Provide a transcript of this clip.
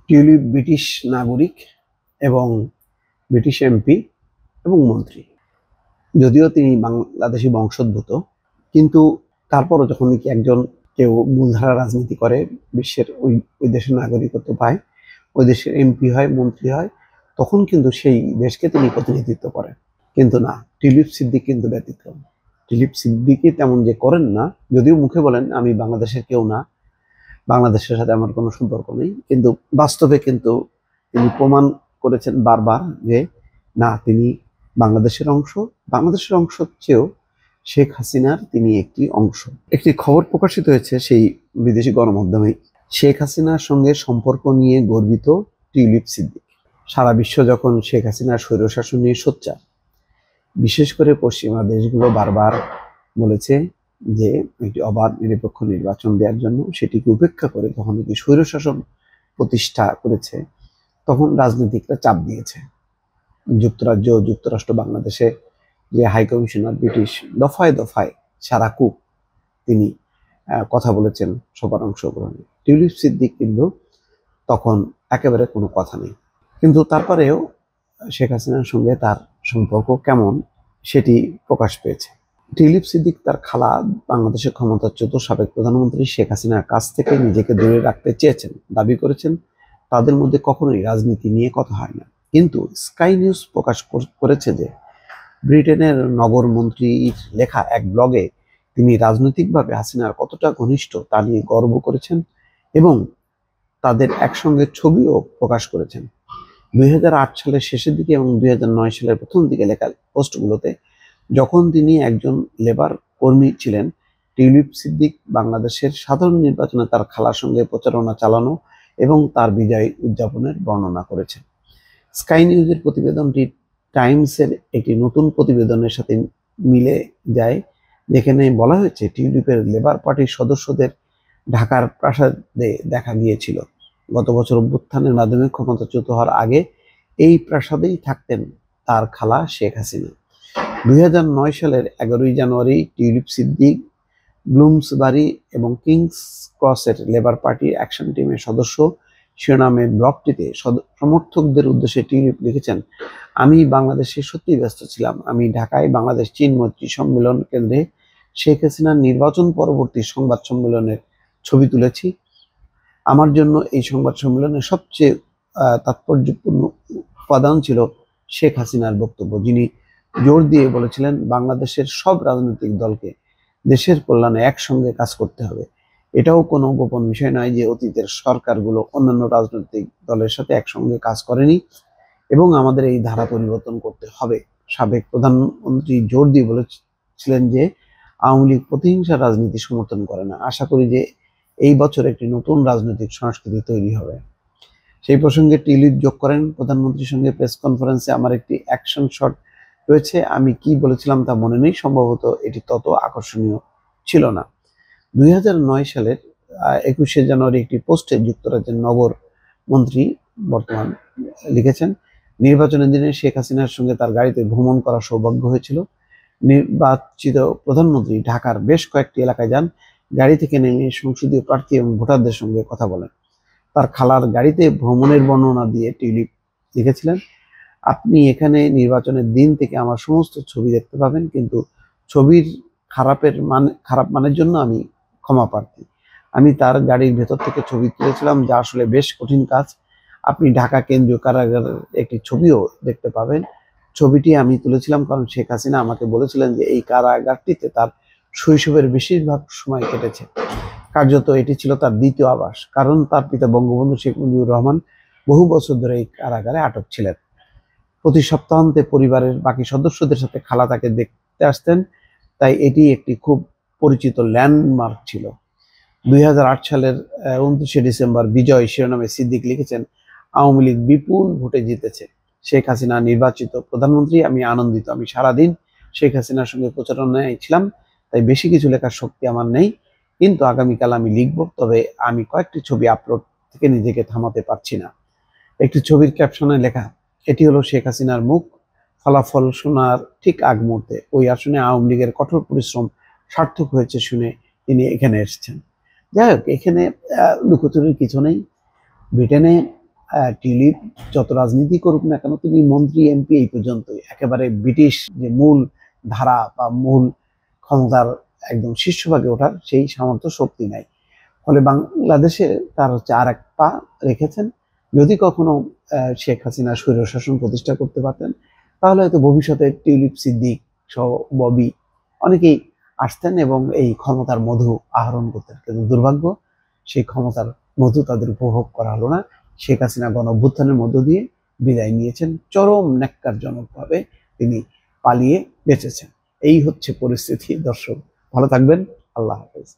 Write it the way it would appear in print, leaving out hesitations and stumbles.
Tulip British নাগরিক এবং British MP এবং মন্ত্রী। যদিও তিনি বাংলাদেশি বংশোদ্ভূত, কিন্তু তারপরও যখন নাকি একজন কেউ মূলধারা রাজনীতি করে, বিশ্বের ওই দেশের নাগরিকত্ব পায়, ওই দেশের এমপি হয়, মন্ত্রী হয়, তখন কিন্তু সেই দেশকে তিনি প্রতিনিধিত্ব করেন। কিন্তু না, টিউলিপ সিদ্দিক কিন্তু ব্যতিক্রম। টিউলিপ সিদ্দিকই তেমন যে করেন না, যদিও মুখে বলেন আমি বাংলাদেশের কেউ না, বাংলাদেশের সাথে আমার কোনো সম্পর্ক নেই, কিন্তু বাস্তবে কিন্তু তিনি প্রমাণ করেছেন বারবার যে না, তিনি বাংলাদেশের অংশ চেয়েও শেখ হাসিনার তিনি একটি অংশ। একটি খবর প্রকাশিত হয়েছে সেই বিদেশি গণমাধ্যমে, শেখ হাসিনার সঙ্গে সম্পর্ক নিয়ে গর্বিত টিউলিপ সিদ্দিক। সারা বিশ্ব যখন শেখ হাসিনার স্বৈরশাসন নিয়ে সোচ্চার, বিশেষ করে পশ্চিমা দেশগুলো বারবার বলেছে যে একটি অবাধ নিরপেক্ষ নির্বাচন দেওয়ার জন্য, সেটিকে উপেক্ষা করে যখন একটি স্বৈরশাসন প্রতিষ্ঠা করেছে, তখন রাজনীতিকরা চাপ দিয়েছে। যুক্তরাষ্ট্র বাংলাদেশে যে হাই কমিশনার ব্রিটিশ দফায় দফায় সারা কূপ তিনি কথা বলেছেন সবার অংশগ্রহণে। টিউলিপ সিদ্দিক কিন্তু তখন একেবারে কোনো কথা নেই। কিন্তু তারপরেও শেখ হাসিনার সঙ্গে তার সম্পর্ক কেমন সেটি প্রকাশ পেয়েছে। টিউলিপ সিদ্দিক তার খালা বাংলাদেশের ক্ষমতাচ্যুত সাবেক প্রধানমন্ত্রী শেখ হাসিনার কাছ থেকে নিজেকে দূরে রাখতে চেয়েছেন, দাবি করেছেন তাদের মধ্যে কখনোই রাজনীতি নিয়ে কথা হয় না। কিন্তু স্কাই নিউজ প্রকাশ করেছে যে ব্রিটেনের নগর মন্ত্রীর লেখা এক ব্লগে তিনি রাজনৈতিকভাবে হাসিনার কতটা ঘনিষ্ঠ তা নিয়ে গর্ব করেছেন এবং তাদের একসঙ্গে ছবিও প্রকাশ করেছেন। 2008 সালের শেষের দিকে এবং 2009 সালের প্রথম দিকে লেখা পোস্টগুলোতে, যখন তিনি একজন লেবার কর্মী ছিলেন, টিউলিপ সিদ্দিক বাংলাদেশের সাধারণ নির্বাচনে তার খালার সঙ্গে প্রচারণা চালানো এবং তার বিজয় উদযাপনের বর্ণনা করেছেন। স্কাই নিউজের প্রতিবেদনটি টাইমসের একটি নতুন প্রতিবেদনের সাথে মিলে যায়, যেখানে বলা হয়েছে টিউলিপের লেবার পার্টির সদস্যদের ঢাকার প্রাসাদে দেখা গিয়েছিল। গত বছর অভ্যুত্থানের মাধ্যমে ক্ষমতাচ্যুত হওয়ার আগে এই প্রাসাদেই থাকতেন তার খালা শেখ হাসিনা। 2009 সালের 11 জানুয়ারি টিউলিপ সিদ্দিক ব্লুমসবারি এবং কিংস ক্রসের লেবার পার্টি অ্যাকশন টিমের সদস্য শিরোনামের ব্লগটিতে সমর্থকদের উদ্দেশ্যে টিউলিপ লিখেছেন, আমি বাংলাদেশে সত্যি ব্যস্ত ছিলাম। আমি ঢাকায় বাংলাদেশ চীন মৈত্রী সম্মেলন কেন্দ্রে শেখ হাসিনার নির্বাচন পরবর্তী সংবাদ সম্মেলনের ছবি তুলেছি। আমার জন্য এই সংবাদ সম্মেলনের সবচেয়ে তাৎপর্যপূর্ণ উপাদান ছিল শেখ হাসিনার বক্তব্য, যিনি জোর দিয়ে বলেছিলেন বাংলাদেশের সব রাজনৈতিক দলকে দেশের কল্যাণে একসঙ্গে কাজ করতে হবে। এটাও কোনো গোপন বিষয় নয় যে অতীতের সরকারগুলো অন্যান্য রাজনৈতিক দলের সাথে একসঙ্গে কাজ করেনি এবং আমাদের এই ধারা পরিবর্তন করতে হবে। সাবেক প্রধানমন্ত্রী জোর দিয়ে বলেছিলেন যে আওয়ামী লীগ প্রতিহিংসা রাজনীতি সমর্থন করে না। আশা করি যে এই বছর একটি নতুন রাজনৈতিক সংস্কৃতি তৈরি হবে। সেই প্রসঙ্গে টিউলিপ যোগ করেন, প্রধানমন্ত্রীর সঙ্গে প্রেস কনফারেন্সে আমার একটি অ্যাকশন শট রয়েছে। আমি কি বলেছিলাম তা মনে নেই, সম্ভবত এটি তত আকর্ষণীয় ছিল না। 2009 সালের 21শে জানুয়ারি একটি পোস্টে যুক্তরাজ্যের নগর মন্ত্রী বর্তমান লিখেছেন, নির্বাচনের দিনে শেখ হাসিনার সঙ্গে তার গাড়িতে ভ্রমণ করার সৌভাগ্য হয়েছিল। নির্বাচিত প্রধানমন্ত্রী ঢাকার বেশ কয়েকটি এলাকায় যান, গাড়ি থেকে নেমে সংসদীয় প্রার্থী এবং ভোটারদের সঙ্গে কথা বলেন। তার খালার গাড়িতে ভ্রমণের বর্ণনা দিয়ে টিউলিপ লিখেছিলেন, আপনি এখানে নির্বাচনের দিন থেকে আমার সমস্ত ছবি দেখতে পাবেন, কিন্তু ছবির খারাপ মানের জন্য আমি ক্ষমা প্রার্থী। আমি তার গাড়ির ভেতর থেকে ছবি তুলেছিলাম, যা আসলে বেশ কঠিন কাজ। আপনি ঢাকা কেন্দ্রীয় কারাগারের একটি ছবিও দেখতে পাবেন। ছবিটি আমি তুলেছিলাম কারণ শেখ হাসিনা আমাকে বলেছিলেন যে এই কারাগারটিতে তার শৈশবের বেশিরভাগ সময় কেটেছে। কার্যত এটি ছিল তার দ্বিতীয় আবাস, কারণ তার পিতা বঙ্গবন্ধু শেখ মুজিবুর রহমান বহু বছর ধরে এই কারাগারে আটক ছিলেন। প্রতি সপ্তাহান্তে পরিবারের বাকি সদস্যদের সাথে খালা তাকে দেখতে আসতেন, তাই এটি একটি খুব পরিচিত ল্যান্ডমার্ক ছিল। 2008 সালের 29শে ডিসেম্বর বিজয় শিরোনামে সিদ্দিক লিখেছেন, আওয়ামী লীগ বিপুল ভোটে জিতেছে, শেখ হাসিনা নির্বাচিত প্রধানমন্ত্রী, আমি আনন্দিত। আমি সারাদিন শেখ হাসিনার সঙ্গে প্রচারণায় ছিলাম, তাই বেশি কিছু লেখার শক্তি আমার নেই, কিন্তু আগামীকাল আমি লিখব। তবে আমি কয়েকটি ছবি আপলোড থেকে নিজেকে থামাতে পারছি না। একটি ছবির ক্যাপশনে লেখা, এটি হলো শেখ হাসিনার মুখ। ফলাফল শোনার ঠিক আগ মুহূর্তে ওই আসনে আওয়ামী লীগের কঠোর পরিশ্রম সার্থক হয়েছে শুনে তিনি এখানে এসেছেন। যাই হোক, এখানে লুকোচুরির কিছু নেই। ব্রিটেনে টিউলিপ যত রাজনীতি করুক না কেন, তিনি মন্ত্রী এমপি এই পর্যন্তই, একেবারে ব্রিটিশ যে মূল ধারা বা মূল ক্ষমতার একদম শীর্ষভাগে ওঠার সেই সামর্থ্য শক্তি নাই। ফলে বাংলাদেশে তার হচ্ছে আর এক পা রেখেছেন। যদি কখনো শেখ হাসিনা স্বৈরশাসন প্রতিষ্ঠা করতে পারতেন, তাহলে হয়তো ভবিষ্যতে টিউলিপ সিদ্দিক সহ ববি অনেকেই আসতেন এবং এই ক্ষমতার মধু আহরণ করতেন। কিন্তু দুর্ভাগ্য, সেই ক্ষমতার মধু তাদের উপভোগ করা হলো না। শেখ হাসিনা গণঅভ্যুত্থানের মধ্য দিয়ে বিদায় নিয়েছেন, চরম ন্যাক্কারজনকভাবে তিনি পালিয়ে বেঁচেছেন। এই হচ্ছে পরিস্থিতি। দর্শক ভালো থাকবেন, আল্লাহ হাফেজ।